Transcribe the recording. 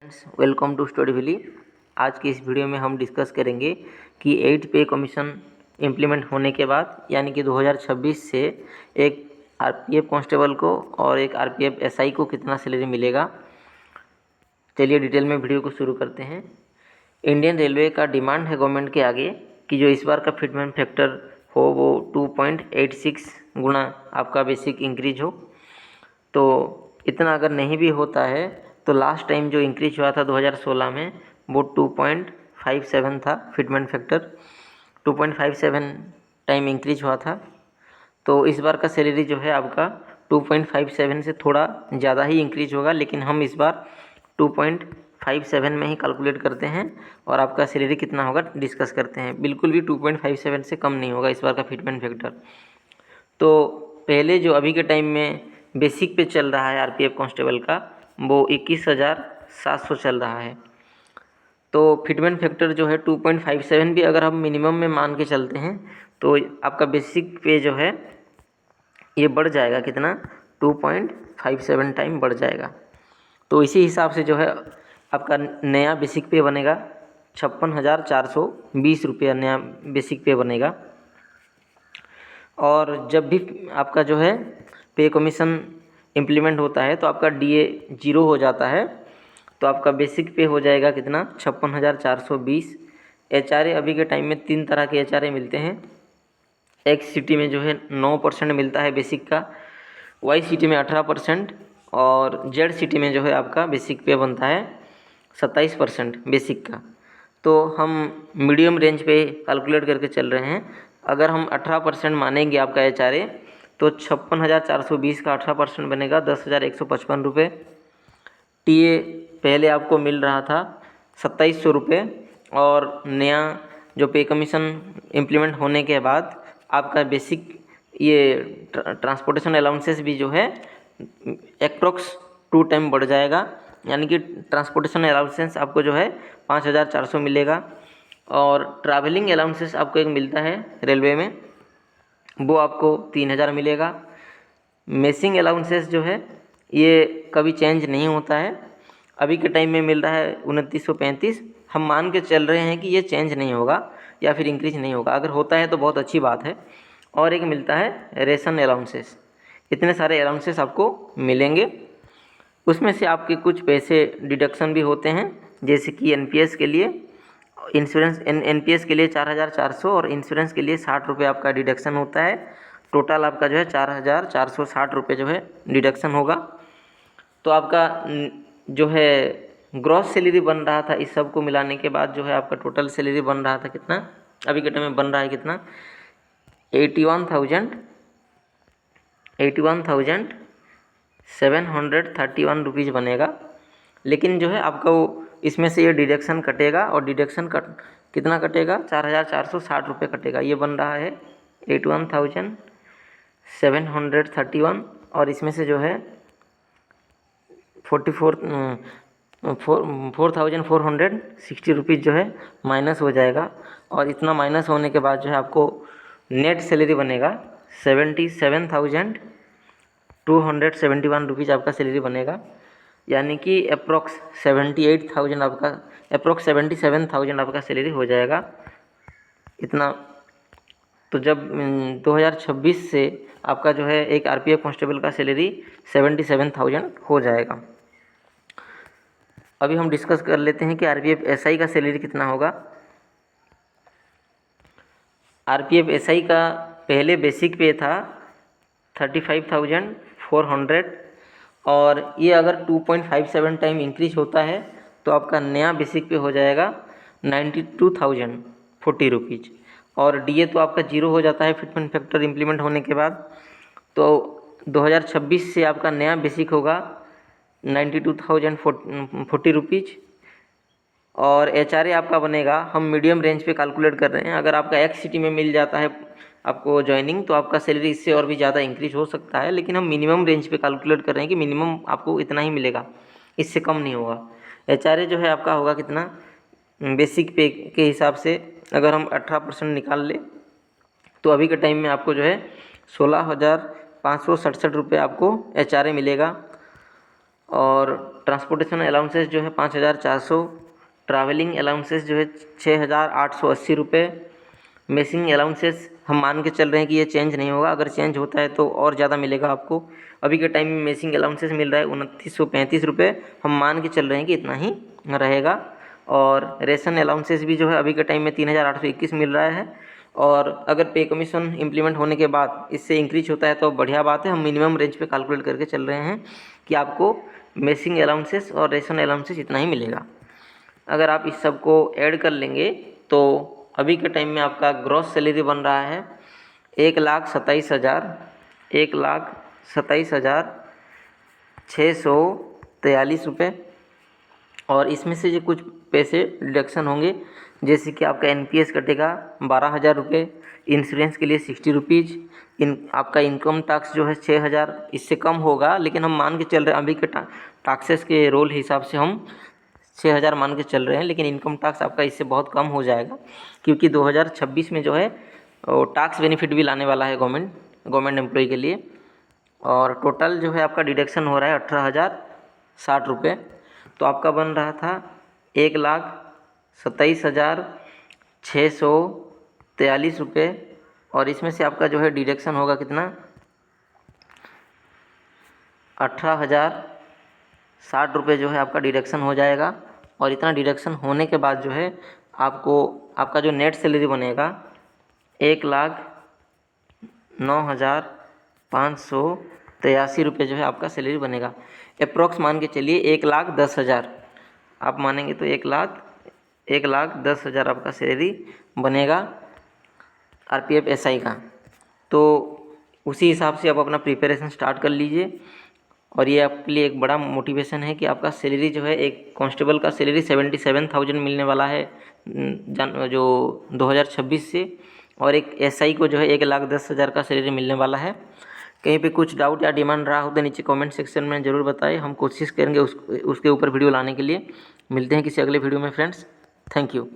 Welcome to study valley. आज की इस वीडियो में हम डिस्कस करेंगे कि 8 पे कमीशन इम्प्लीमेंट होने के बाद यानी कि 2026 से एक आरपीएफ कांस्टेबल को और एक आरपीएफ एसआई को कितना सैलरी मिलेगा। चलिए डिटेल में वीडियो को शुरू करते हैं। इंडियन रेलवे का डिमांड है गवर्नमेंट के आगे कि जो इस बार का फिटमेंट फैक्टर हो वो 2.86 गुना आपका बेसिक इंक्रीज हो। तो इतना अगर नहीं भी होता है तो लास्ट टाइम जो इंक्रीज हुआ था 2016 में वो 2.57 था फिटमेंट फैक्टर। 2.57 टाइम इंक्रीज हुआ था। तो इस बार का सैलरी जो है आपका 2.57 से थोड़ा ज़्यादा ही इंक्रीज होगा, लेकिन हम इस बार 2.57 में ही कैलकुलेट करते हैं और आपका सैलरी कितना होगा डिस्कस करते हैं। बिल्कुल भी 2.57 से कम नहीं होगा इस बार का फिटमेंट फैक्टर। तो पहले जो अभी के टाइम में बेसिक पे चल रहा है आरपीएफ कांस्टेबल का वो 21,700 चल रहा है। तो फिटमेंट फैक्टर जो है 2.57 भी अगर हम मिनिमम में मान के चलते हैं तो आपका बेसिक पे जो है ये बढ़ जाएगा कितना, 2.57 टाइम बढ़ जाएगा। तो इसी हिसाब से जो है आपका नया बेसिक पे बनेगा 56,420 रुपया नया बेसिक पे बनेगा। और जब भी आपका जो है पे कमीशन इम्प्लीमेंट होता है तो आपका डीए 0 हो जाता है, तो आपका बेसिक पे हो जाएगा कितना, 56,420। एचआरए अभी के टाइम में 3 तरह के एचआरए मिलते हैं। एक्स सिटी में जो है 9% मिलता है बेसिक का, वाई सिटी में 18% और जेड सिटी में जो है आपका बेसिक पे बनता है 27% बेसिक का। तो हम मीडियम रेंज पे कैलकुलेट करके चल रहे हैं। अगर हम 18% मानेंगे आपका एचआरए तो 56,420 का 18% बनेगा 10,155 रुपये। टीए पहले आपको मिल रहा था 2,700 रुपये और नया जो पे कमीशन इम्प्लीमेंट होने के बाद आपका बेसिक ये ट्रांसपोर्टेशन अलाउंसेस भी जो है एप्रोक्स 2 टाइम बढ़ जाएगा, यानी कि ट्रांसपोर्टेशन अलाउंसेस आपको जो है 5,400 मिलेगा। और ट्रैवलिंग अलाउंसेस आपको एक मिलता है रेलवे में, वो आपको 3,000 मिलेगा। मेसिंग अलाउंसेस जो है ये कभी चेंज नहीं होता है, अभी के टाइम में मिल रहा है 2,935। हम मान के चल रहे हैं कि ये चेंज नहीं होगा या फिर इंक्रीज नहीं होगा। अगर होता है तो बहुत अच्छी बात है। और एक मिलता है रेशन अलाउंसेस। इतने सारे अलाउंसेस आपको मिलेंगे, उसमें से आपके कुछ पैसे डिडक्शन भी होते हैं, जैसे कि एनपीएस के लिए, इंश्योरेंस एनपीएस के लिए 4,400 और इंश्योरेंस के लिए 60 रुपये आपका डिडक्शन होता है। टोटल आपका जो है 4,460 रुपये जो है डिडक्शन होगा। तो आपका जो है ग्रॉस सैलरी बन रहा था, इस सब को मिलाने के बाद जो है आपका टोटल सैलरी बन रहा था कितना, अभी के टाइम में बन रहा है कितना, 81,731 रुपीज़ बनेगा। लेकिन जो है आपका वो इसमें से ये डिडक्शन कटेगा और डिडक्शन कितना कटेगा, 4,460 रुपये कटेगा। ये बन रहा है 81,731 और इसमें से जो है 4,460 रुपीज़ जो है माइनस हो जाएगा। और इतना माइनस होने के बाद जो है आपको नेट सैलरी बनेगा 77,271 रुपीज़ आपका सैलरी बनेगा, यानी कि अप्रोक्स 78,000 आपका, अप्रोक्स 77,000 आपका सैलरी हो जाएगा इतना। तो जब 2026 से आपका जो है एक आरपीएफ कांस्टेबल का सैलरी 77,000 हो जाएगा। अभी हम डिस्कस कर लेते हैं कि आरपीएफ एसआई का सैलरी कितना होगा। आरपीएफ एसआई का पहले बेसिक पे था 35,400 और ये अगर 2.57 टाइम इंक्रीज होता है तो आपका नया बेसिक पे हो जाएगा 92,040 रुपीज़। और डीए तो आपका 0 हो जाता है फिटमेंट फैक्टर इम्प्लीमेंट होने के बाद। तो 2026 से आपका नया बेसिक होगा 92,040 रुपीज़। और एचआरए आपका बनेगा, हम मीडियम रेंज पे कैलकुलेट कर रहे हैं, अगर आपका एक्स सिटी में मिल जाता है आपको जॉइनिंग तो आपका सैलरी इससे और भी ज़्यादा इंक्रीज हो सकता है, लेकिन हम मिनिमम रेंज पे कैलकुलेट कर रहे हैं कि मिनिमम आपको इतना ही मिलेगा, इससे कम नहीं होगा। एचआरए जो है आपका होगा कितना, बेसिक पे के हिसाब से अगर हम 18% निकाल ले तो अभी के टाइम में आपको जो है 16,567 रुपये आपको एचआरए मिलेगा। और ट्रांसपोर्टेशन अलाउंसेस जो है 5,400, ट्रैवलिंग अलाउंसेस जो है 6,880 रुपये। मेसिंग अलाउंसेस हम मान के चल रहे हैं कि ये चेंज नहीं होगा, अगर चेंज होता है तो और ज़्यादा मिलेगा आपको। अभी के टाइम में मेसिंग अलाउंसेस मिल रहा है 2,935 रुपये, हम मान के चल रहे हैं कि इतना ही रहेगा। और रेशन अलाउंसेस भी जो है अभी के टाइम में 3,821 मिल रहा है, और अगर पे कमीशन इम्प्लीमेंट होने के बाद इससे इंक्रीज होता है तो बढ़िया बात है। हम मिनिमम रेंज पे कैलकुलेट करके चल रहे हैं कि आपको मेसिंग अलाउंसेस और रेशन अलाउंसेस इतना ही मिलेगा। अगर आप इस सब को ऐड कर लेंगे तो अभी के टाइम में आपका ग्रॉस सैलरी बन रहा है 1,27,643 रुपये। और इसमें से जो कुछ पैसे डिडक्शन होंगे, जैसे कि आपका NPS कटेगा 12,000 रुपये, इंश्योरेंस के लिए 60 रुपीज़, आपका इनकम टैक्स जो है 6,000, इससे कम होगा लेकिन हम मान के चल रहे हैं अभी के टैक्सेस के रोल हिसाब से हम 6,000 मान के चल रहे हैं, लेकिन इनकम टैक्स आपका इससे बहुत कम हो जाएगा क्योंकि 2026 में जो है टैक्स बेनिफिट भी लाने वाला है गवर्नमेंट एम्प्लॉय के लिए। और टोटल जो है आपका डिडक्शन हो रहा है 18,060 रुपये। तो आपका बन रहा था 1,27,643 रुपये, और इसमें से आपका जो है डिडक्शन होगा कितना, 18,060 रुपये जो है आपका डिडक्शन हो जाएगा। और इतना डिडक्शन होने के बाद जो है आपका जो नेट सैलरी बनेगा 1,09,583 रुपये जो है आपका सैलरी बनेगा। अप्रॉक्स मान के चलिए 1,10,000, आप मानेंगे तो 1,10,000 आपका सैलरी बनेगा RPF SI का। तो उसी हिसाब से आप अपना प्रिपरेशन स्टार्ट कर लीजिए। और ये आपके लिए एक बड़ा मोटिवेशन है कि आपका सैलरी जो है, एक कांस्टेबल का सैलरी 77,000 मिलने वाला है जो 2026 से, और एक SI को जो है 1,10,000 का सैलरी मिलने वाला है। कहीं पे कुछ डाउट या डिमांड रहा हो तो नीचे कमेंट सेक्शन में ज़रूर बताएं, हम कोशिश करेंगे उसके ऊपर वीडियो लाने के लिए। मिलते हैं किसी अगले वीडियो में फ्रेंड्स, थैंक यू।